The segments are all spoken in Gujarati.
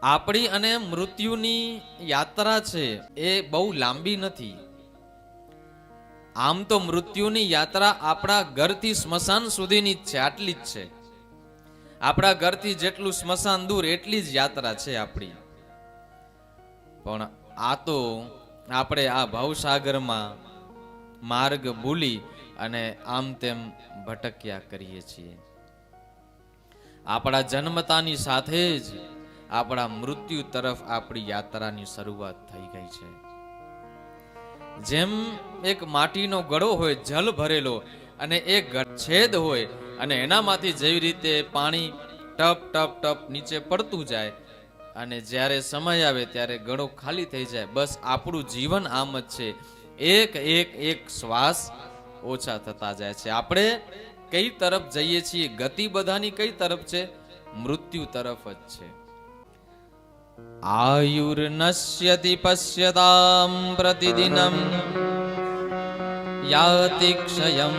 આપણી અને મૃત્યુની યાત્રા છે એ બહુ લાંબી નથી. આમ તો મૃત્યુની યાત્રા આપણા ઘરથી સ્મશાન સુધીની જ છે, આટલી જ છે. આપણા ઘરથી જેટલું સ્મશાન દૂર એટલી જ યાત્રા છે આપણી. પણ આ તો આપણે આ ભવસાગરમાં માર્ગ ભૂલી અને આમ તેમ ભટક્યા કરીએ છીએ. આપણા જન્મતાની સાથે જ આપણા મૃત્યુ તરફ આપણી યાત્રાની શરૂઆત થઈ ગઈ છે. જેમ એક માટીનો ગળો હોય જલ ભરેલો અને એક છેદ હોય અને એનામાંથી જેવી રીતે પાણી ટપ ટપ ટપ નીચે પડતું જાય અને જ્યારે સમય આવે ત્યારે ગળો ખાલી થઈ જાય, બસ આપણું જીવન આમ જ છે. એક એક એક શ્વાસ ઓછા થતા જાય છે. આપણે કઈ તરફ જઈએ છીએ? ગતિ બધાની કઈ તરફ છે? મૃત્યુ તરફ જ છે. આયુર્નશ્યતિ પશ્યતામ પ્રતિદિનમ યાતિ ક્ષયં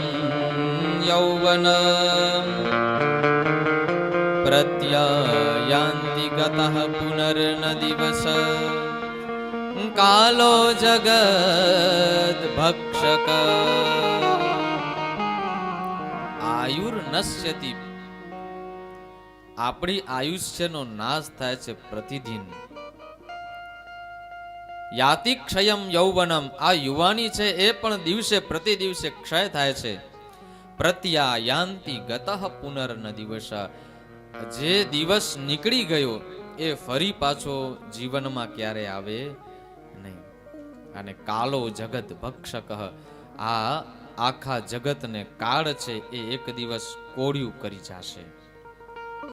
યૌવનમ પ્રત્યાયાન્તિ ગતઃ પુનર્ન દિવસ કાલો જગત ભક્ષક. આયુર્નશ્યતિ, આપણી આયુષ્યનો નાશ થાય છે પ્રતિદિન. યાતિ ક્ષયમ યૌવનમ, આ યુવાની છે એ પણ દિવસે પ્રતિ દિવસે ક્ષય થાય છે. પ્રત્યાયાન્તિ ગતઃ પુનર્ન દિવસ, જે દિવસ નીકળી ગયો એ ફરી પાછો જીવનમાં ક્યારે આવે નહીં. અને કાલો જગત ભક્ષક, આ આખા જગતને કાળ છે એ એક દિવસ કોળિયું કરી જશે.